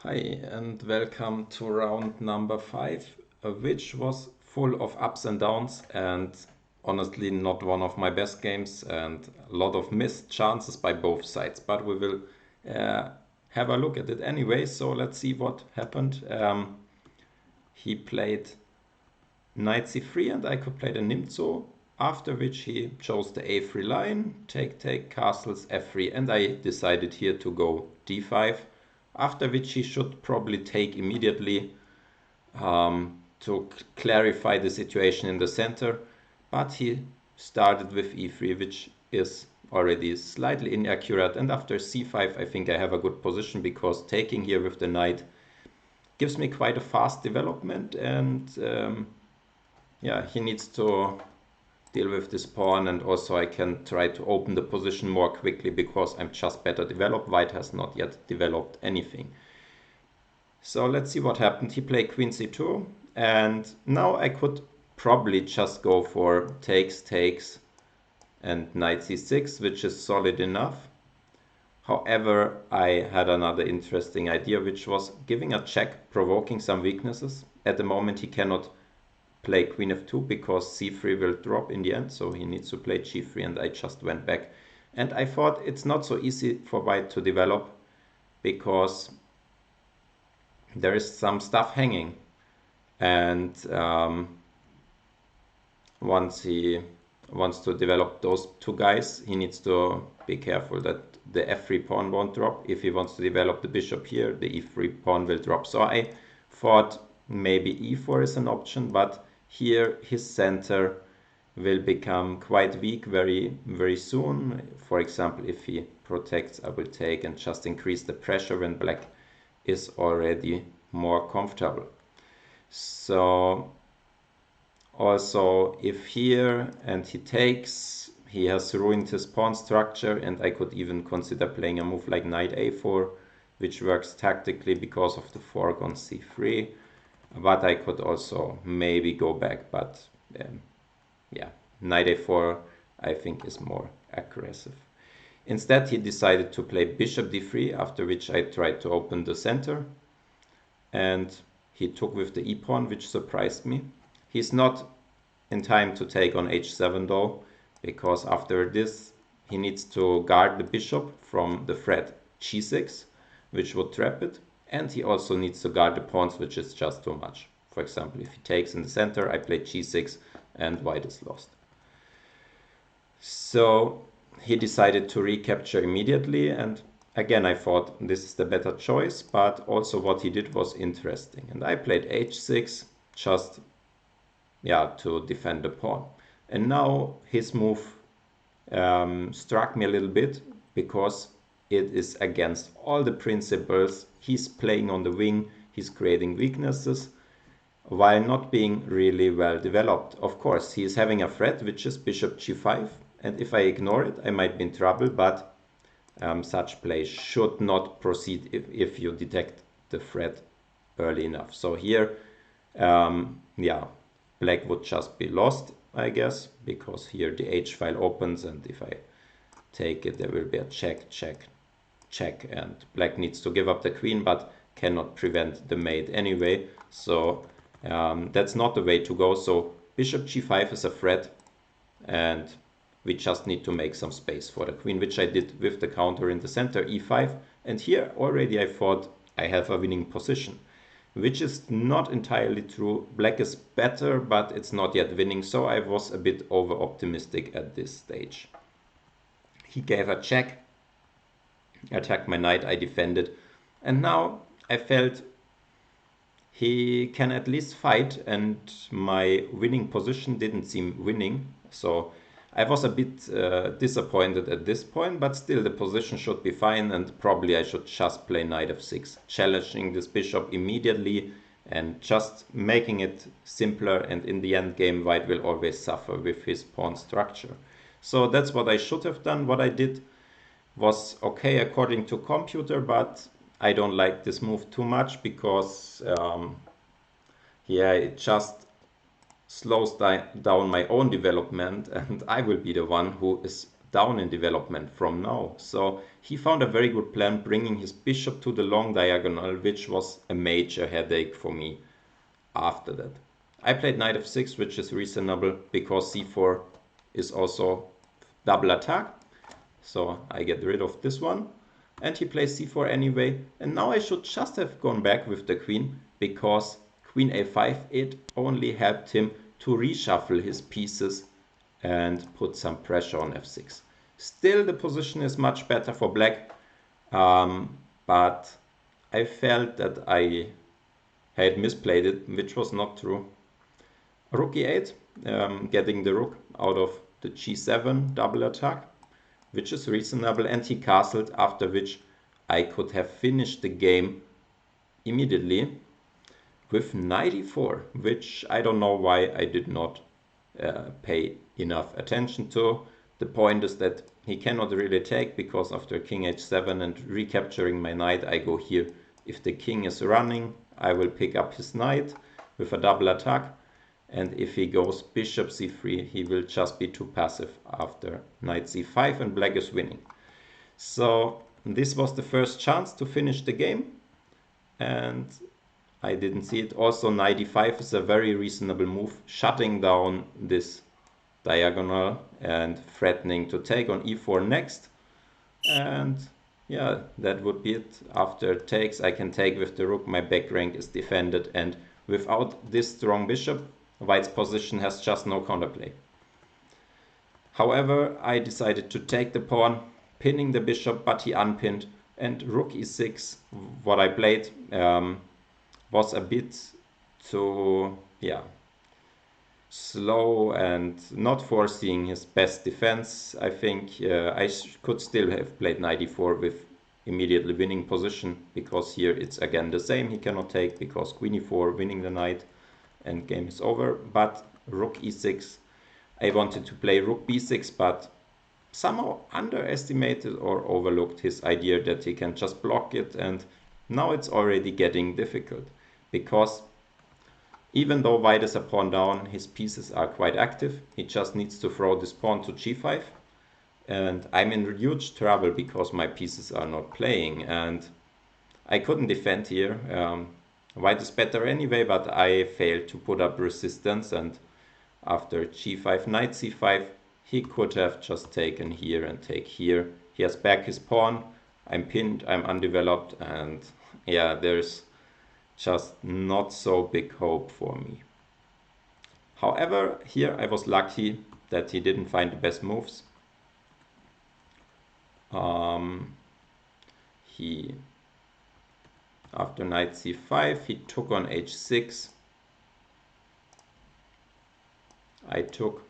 Hi and welcome to round number 5, which was full of ups and downs and honestly not one of my best games and a lot of missed chances by both sides. But we will uh, have a look at it anyway, so let's see what happened. He played knight c3 and I could play the Nimzo, after which he chose the a3 line, take, castles f3, and I decided here to go d5, after which he should probably take immediately to clarify the situation in the center, but he started with e3, which is already slightly inaccurate, and after c5 I think I have a good position because taking here with the knight gives me quite a fast development, and yeah, he needs to deal with this pawn, and also I can try to open the position more quickly because I'm just better developed. White has not yet developed anything. So let's see what happened. He played queen c2, and now I could probably just go for takes, and knight c6, which is solid enough. However, I had another interesting idea, which was giving a check, provoking some weaknesses. At the moment he cannot play queen f2 because c3 will drop in the end, so he needs to play g3, and I just went back. And I thought it's not so easy for white to develop because there is some stuff hanging, and once he wants to develop those two guys, he needs to be careful that the f3 pawn won't drop. If he wants to develop the bishop here, the e3 pawn will drop. So I thought maybe e4 is an option, but here his center will become quite weak very soon. For example, if he protects, I will take and just increase the pressure when black is already more comfortable. So also if here and he takes, he has ruined his pawn structure, and I could even consider playing a move like knight a4, which works tactically because of the fork on c3. But I could also maybe go back, but yeah, knight a4 I think is more aggressive. Instead he decided to play bishop d3, after which I tried to open the center, and he took with the e-pawn, which surprised me. He's not in time to take on h7 though, because after this he needs to guard the bishop from the threat g6, which would trap it, and he also needs to guard the pawns, which is just too much. For example, if he takes in the center, I play g6 and white is lost. So he decided to recapture immediately, and again I thought this is the better choice, but also what he did was interesting, and I played h6 just to defend the pawn. And now his move struck me a little bit because it is against all the principles. He's playing on the wing, he's creating weaknesses while not being really well developed. Of course, he is having a threat, which is bishop g5, and if I ignore it, I might be in trouble, but such play should not proceed if you detect the threat early enough. So here, black would just be lost, I guess, because here the h file opens, and if I take it, there will be a check, and black needs to give up the queen, but cannot prevent the mate anyway. So that's not the way to go. So bishop g5 is a threat, and we just need to make some space for the queen, which I did with the counter in the center, e5. And here already I thought I have a winning position, which is not entirely true. Black is better, but it's not yet winning, so I was a bit over optimistic at this stage. He gave a check, attacked my knight, I defended, and now I felt he can at least fight, and my winning position didn't seem winning. So I was a bit disappointed at this point, but still the position should be fine, and probably I should just play knight f6, challenging this bishop immediately and just making it simpler, and in the end game white will always suffer with his pawn structure. So that's what I should have done. What I did was okay according to computer, but I don't like this move too much because it just slows down my own development, and I will be the one who is down in development from now. So he found a very good plan, bringing his bishop to the long diagonal, which was a major headache for me after that. I played knight f6, which is reasonable because c4 is also double attack. So I get rid of this one. And he plays c4 anyway. And now I should just have gone back with the queen, because queen a5, it only helped him to reshuffle his pieces and put some pressure on f6. Still, the position is much better for black, but I felt that I had misplayed it, which was not true. Rook e8, getting the rook out of the g7 double attack, which is reasonable, and he castled, after which I could have finished the game immediately with knight e4, which I don't know why I did not pay enough attention to. The point is that he cannot really take, because after king h7 and recapturing my knight, I go here. If the king is running, I will pick up his knight with a double attack, and if he goes bishop c3, he will just be too passive after knight c5, and black is winning. So this was the first chance to finish the game, and I didn't see it. Also, knight e5 is a very reasonable move, shutting down this diagonal and threatening to take on e4 next. And yeah, that would be it. After takes, I can take with the rook, my back rank is defended, and without this strong bishop, white's position has just no counterplay. However, I decided to take the pawn, pinning the bishop, but he unpinned, and rook e6, what I played, was a bit too, slow and not foreseeing his best defense. I think I could still have played knight e4 with immediately winning position, because here it's again the same. He cannot take because queen e4, winning the knight, and game is over. But rook e6, I wanted to play rook b6, but somehow underestimated or overlooked his idea that he can just block it, and now it's already getting difficult, because even though white is a pawn down, his pieces are quite active. He just needs to throw this pawn to g5, and I'm in huge trouble because my pieces are not playing, and I couldn't defend here. White is better anyway, but I failed to put up resistance, and after g5, knight c5, he could have just taken here and take here. He has back his pawn, I'm pinned, I'm undeveloped, and yeah, there's just not so big hope for me. However, here I was lucky that he didn't find the best moves. After knight c5, he took on h6. I took.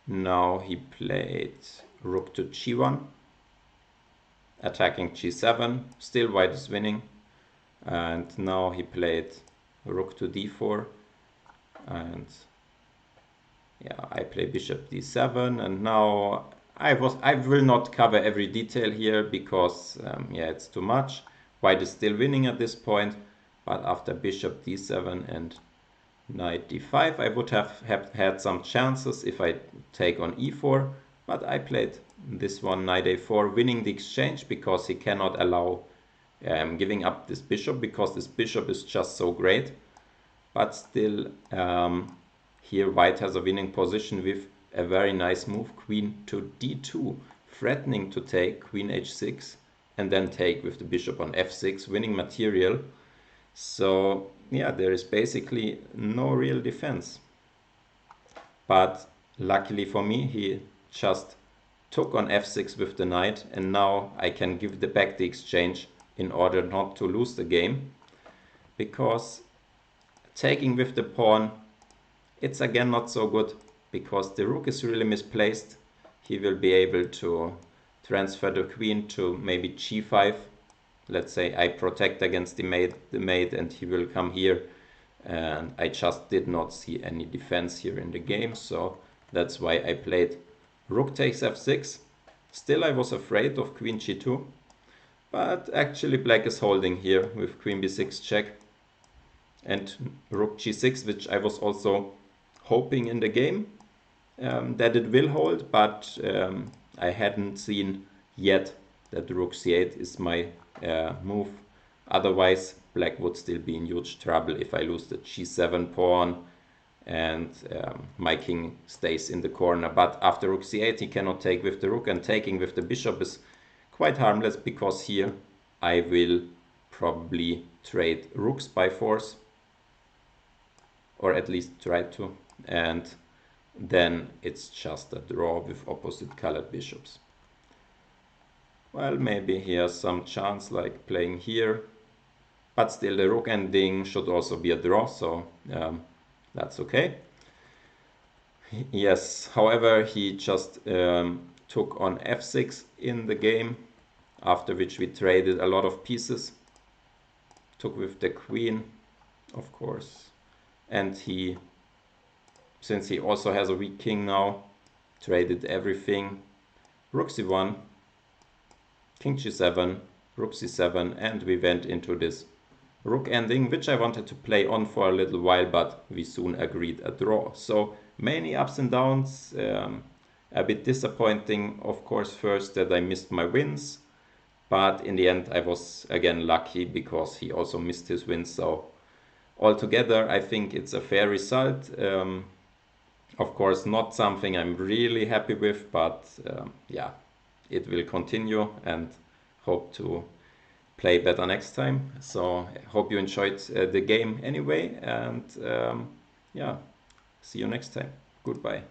Now he played rook to g1, attacking g7. Still white is winning. And now he played rook to d4, and yeah, I play bishop d7, and now I will not cover every detail here because it's too much. White is still winning at this point, but after bishop d7 and knight d5, I would have had some chances if I take on e4, but I played this one, knight a4, winning the exchange because he cannot allow giving up this bishop, because this bishop is just so great. But still, here white has a winning position with a very nice move, queen to d2, threatening to take queen h6 and then take with the bishop on f6, winning material. So yeah, there is basically no real defense. But luckily for me, he just took on f6 with the knight, and now I can give back the exchange in order not to lose the game, because taking with the pawn, it's again not so good, because the rook is really misplaced. He will be able to transfer the queen to maybe g5. Let's say I protect against the mate, and he will come here, and I just did not see any defense here in the game, so that's why I played rook takes f6. Still I was afraid of queen g2, but actually black is holding here with queen b6 check and rook g6, which I was also hoping in the game. that it will hold, but I hadn't seen yet that rook c8 is my move. Otherwise, black would still be in huge trouble if I lose the g7 pawn and my king stays in the corner. But after rook c8 he cannot take with the rook, and taking with the bishop is quite harmless because here I will probably trade rooks by force, or at least try to, and then it's just a draw with opposite colored bishops. Well, maybe he has some chance like playing here, but still the rook ending should also be a draw, so that's okay. Yes, however, he just took on f6 in the game, after which we traded a lot of pieces. Took with the queen, of course, and he, since he also has a weak king now, traded everything. Rook c1, king g7, rook c7, and we went into this rook ending, which I wanted to play on for a little while, but we soon agreed a draw. So many ups and downs, a bit disappointing, of course, first that I missed my wins, but in the end I was again lucky because he also missed his wins. So altogether I think it's a fair result. Of course not something I'm really happy with, but yeah, it will continue, and hope to play better next time. So I hope you enjoyed the game anyway, and yeah, see you next time. Goodbye.